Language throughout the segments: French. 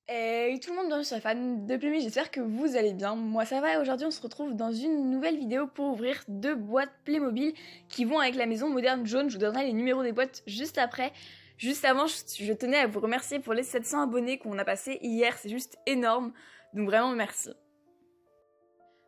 Et tout le monde, bienvenue sur la fan de Playmobil, j'espère que vous allez bien. Moi ça va et aujourd'hui on se retrouve dans une nouvelle vidéo pour ouvrir 2 boîtes Playmobil qui vont avec la maison moderne jaune. Je vous donnerai les numéros des boîtes juste après. Juste avant, je tenais à vous remercier pour les 700 abonnés qu'on a passés hier, c'est juste énorme. Donc vraiment merci.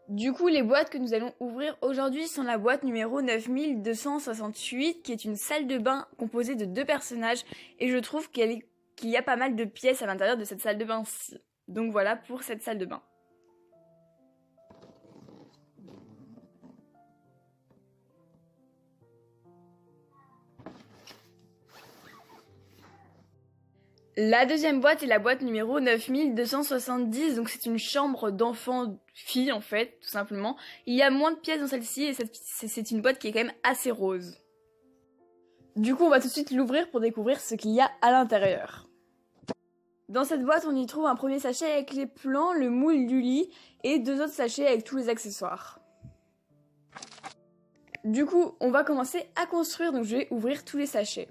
Du coup, les boîtes que nous allons ouvrir aujourd'hui sont la boîte numéro 9268 qui est une salle de bain composée de 2 personnages et je trouve qu'il y a pas mal de pièces à l'intérieur de cette salle de bain-ci. Donc voilà pour cette salle de bain. La deuxième boîte est la boîte numéro 9270, donc c'est une chambre d'enfant-fille en fait, tout simplement. Il y a moins de pièces dans celle-ci et c'est une boîte qui est quand même assez rose. Du coup, on va tout de suite l'ouvrir pour découvrir ce qu'il y a à l'intérieur. Dans cette boîte, on y trouve un premier sachet avec les plans, le moule du lit et 2 autres sachets avec tous les accessoires. Du coup, on va commencer à construire, donc je vais ouvrir tous les sachets.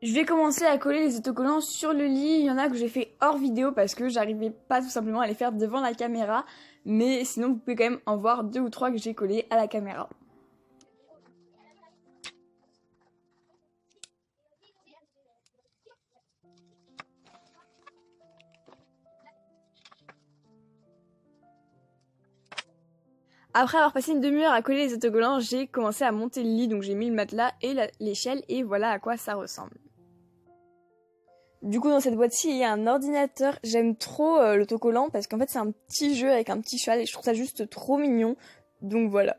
Je vais commencer à coller les autocollants sur le lit. Il y en a que j'ai fait hors vidéo parce que j'arrivais pas tout simplement à les faire devant la caméra. Mais sinon, vous pouvez quand même en voir 2 ou 3 que j'ai collés à la caméra. Après avoir passé une demi-heure à coller les autocollants, j'ai commencé à monter le lit. Donc j'ai mis le matelas et l'échelle et voilà à quoi ça ressemble. Du coup, dans cette boîte-ci, il y a un ordinateur. J'aime trop l'autocollant parce qu'en fait, c'est un petit jeu avec un petit cheval et je trouve ça juste trop mignon. Donc voilà.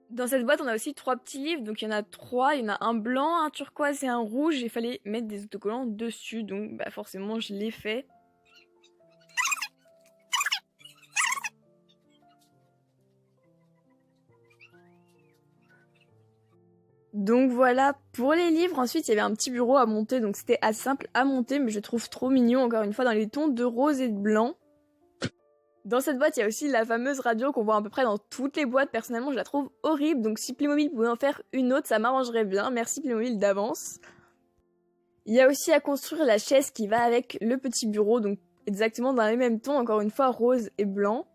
Dans cette boîte, on a aussi 3 petits livres. Donc il y en a 3. Il y en a un blanc, un turquoise et un rouge. Il fallait mettre des autocollants dessus. Donc forcément, je l'ai fait. Donc voilà pour les livres. Ensuite, il y avait un petit bureau à monter, donc c'était assez simple à monter, mais je trouve trop mignon, encore une fois, dans les tons de rose et de blanc. Dans cette boîte, il y a aussi la fameuse radio qu'on voit à peu près dans toutes les boîtes. Personnellement, je la trouve horrible, donc si Playmobil pouvait en faire une autre, ça m'arrangerait bien. Merci Playmobil d'avance. Il y a aussi à construire la chaise qui va avec le petit bureau, donc exactement dans les mêmes tons, encore une fois, rose et blanc.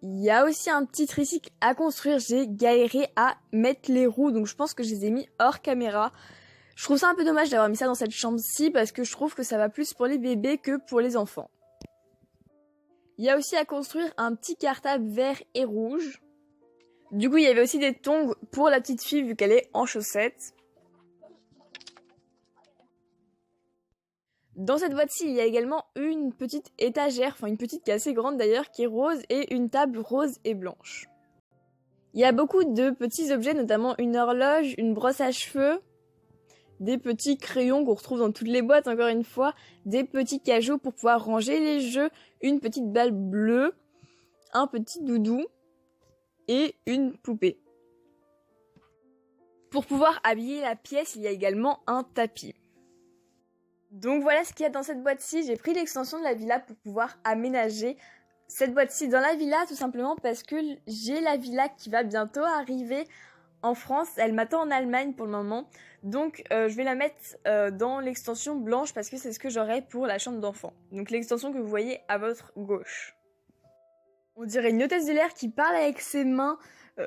Il y a aussi un petit tricycle à construire, j'ai galéré à mettre les roues, donc je pense que je les ai mis hors caméra. Je trouve ça un peu dommage d'avoir mis ça dans cette chambre-ci, parce que je trouve que ça va plus pour les bébés que pour les enfants. Il y a aussi à construire un petit cartable vert et rouge. Du coup, il y avait aussi des tongs pour la petite fille, vu qu'elle est en chaussettes. Dans cette boîte-ci, il y a également une petite étagère, enfin une petite qui est assez grande d'ailleurs, qui est rose et une table rose et blanche. Il y a beaucoup de petits objets, notamment une horloge, une brosse à cheveux, des petits crayons qu'on retrouve dans toutes les boîtes encore une fois, des petits cajots pour pouvoir ranger les jeux, une petite balle bleue, un petit doudou et une poupée. Pour pouvoir habiller la pièce, il y a également un tapis. Donc voilà ce qu'il y a dans cette boîte-ci. J'ai pris l'extension de la villa pour pouvoir aménager cette boîte-ci dans la villa, tout simplement parce que j'ai la villa qui va bientôt arriver en France. Elle m'attend en Allemagne pour le moment. Donc je vais la mettre dans l'extension blanche parce que c'est ce que j'aurai pour la chambre d'enfant. Donc l'extension que vous voyez à votre gauche. On dirait une hôtesse de l'air qui parle avec ses mains.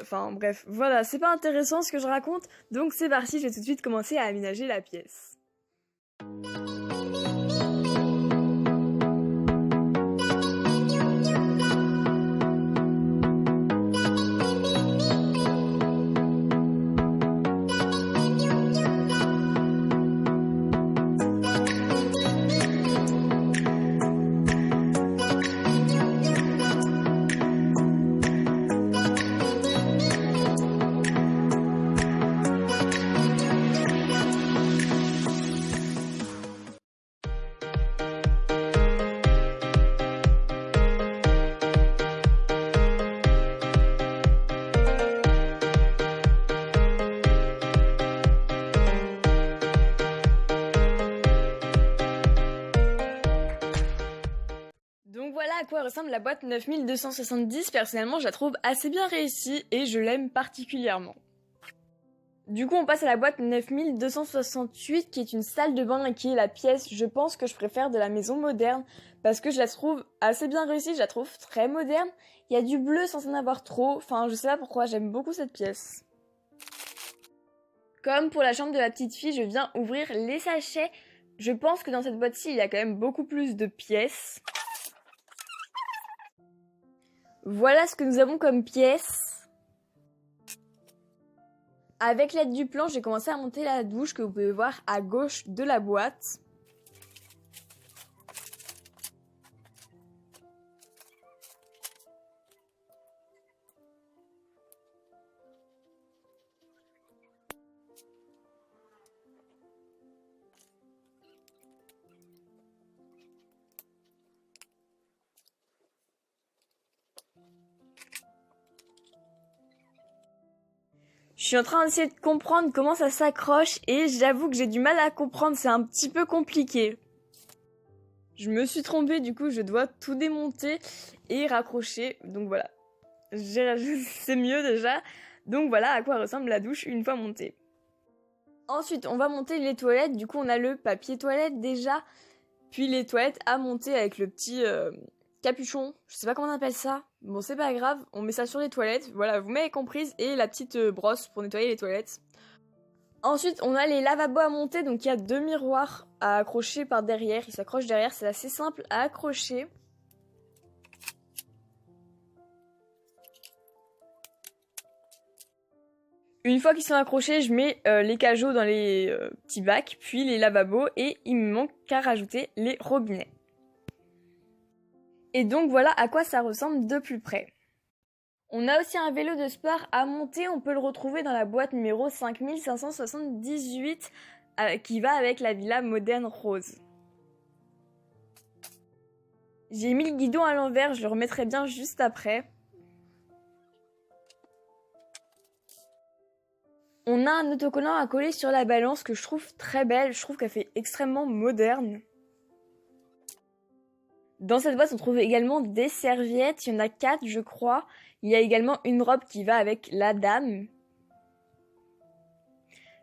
Enfin bref, voilà, c'est pas intéressant ce que je raconte. Donc c'est parti, je vais tout de suite commencer à aménager la pièce. Donc voilà à quoi ressemble la boîte 9270. Personnellement, je la trouve assez bien réussie et je l'aime particulièrement. Du coup, on passe à la boîte 9268 qui est une salle de bain et qui est la pièce, je pense, que je préfère de la maison moderne parce que je la trouve assez bien réussie, je la trouve très moderne. Il y a du bleu sans en avoir trop, enfin je sais pas pourquoi, j'aime beaucoup cette pièce. Comme pour la chambre de la petite fille, je viens ouvrir les sachets. Je pense que dans cette boîte-ci, il y a quand même beaucoup plus de pièces. Voilà ce que nous avons comme pièces. Avec l'aide du plan, j'ai commencé à monter la douche que vous pouvez voir à gauche de la boîte. Je suis en train d'essayer de comprendre comment ça s'accroche et j'avoue que j'ai du mal à comprendre, c'est un petit peu compliqué. Je me suis trompée, du coup je dois tout démonter et raccrocher, donc voilà. C'est mieux déjà. Donc voilà à quoi ressemble la douche une fois montée. Ensuite on va monter les toilettes, du coup on a le papier toilette déjà, puis les toilettes à monter avec le petit capuchon, je sais pas comment on appelle ça. Bon, c'est pas grave, on met ça sur les toilettes, voilà, vous m'avez comprise, et la petite brosse pour nettoyer les toilettes. Ensuite, on a les lavabos à monter, donc il y a 2 miroirs à accrocher par derrière, ils s'accrochent derrière, c'est assez simple à accrocher. Une fois qu'ils sont accrochés, je mets les cajots dans les petits bacs, puis les lavabos, et il me manque qu'à rajouter les robinets. Et donc voilà à quoi ça ressemble de plus près. On a aussi un vélo de sport à monter, on peut le retrouver dans la boîte numéro 5578 qui va avec la villa moderne rose. J'ai mis le guidon à l'envers, je le remettrai bien juste après. On a un autocollant à coller sur la balance que je trouve très belle, je trouve qu'elle fait extrêmement moderne. Dans cette boîte, on trouve également des serviettes, il y en a 4 je crois. Il y a également une robe qui va avec la dame.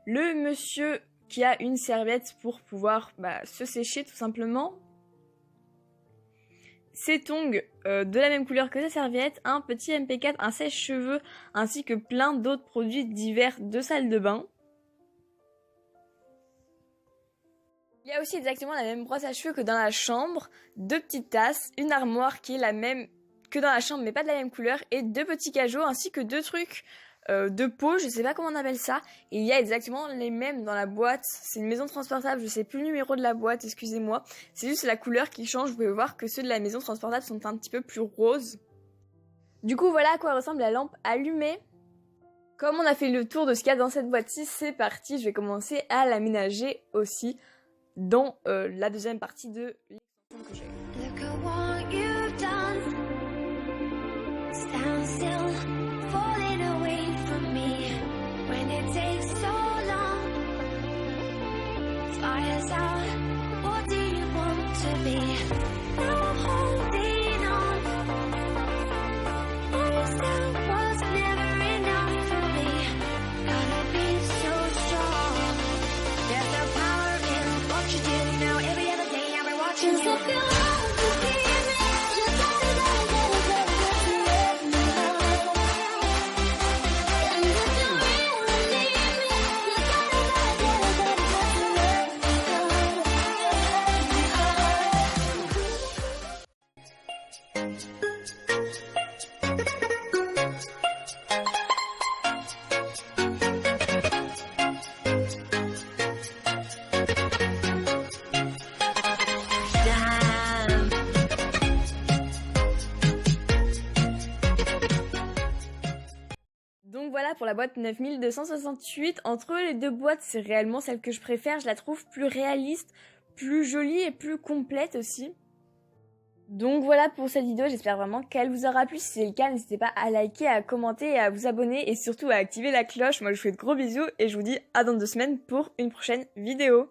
Le monsieur qui a une serviette pour pouvoir se sécher tout simplement. Ses tongs de la même couleur que sa serviette, un petit MP4, un sèche-cheveux ainsi que plein d'autres produits divers de salle de bain. Il y a aussi exactement la même brosse à cheveux que dans la chambre, 2 petites tasses, une armoire qui est la même que dans la chambre mais pas de la même couleur et 2 petits cajots ainsi que 2 trucs de peau, je sais pas comment on appelle ça. Et il y a exactement les mêmes dans la boîte, c'est une maison transportable, je sais plus le numéro de la boîte, excusez-moi. C'est juste la couleur qui change, vous pouvez voir que ceux de la maison transportable sont un petit peu plus roses. Du coup voilà à quoi ressemble la lampe allumée. Comme on a fait le tour de ce qu'il y a dans cette boîte-ci, c'est parti, je vais commencer à l'aménager aussi dans la deuxième partie de l'extension que j'ai. Donc voilà pour la boîte 9268. Entre les deux boîtes, c'est réellement celle que je préfère. Je la trouve plus réaliste, plus jolie et plus complète aussi. Donc voilà pour cette vidéo, j'espère vraiment qu'elle vous aura plu. Si c'est le cas, n'hésitez pas à liker, à commenter, et à vous abonner et surtout à activer la cloche. Moi je vous fais de gros bisous et je vous dis à dans 2 semaines pour une prochaine vidéo.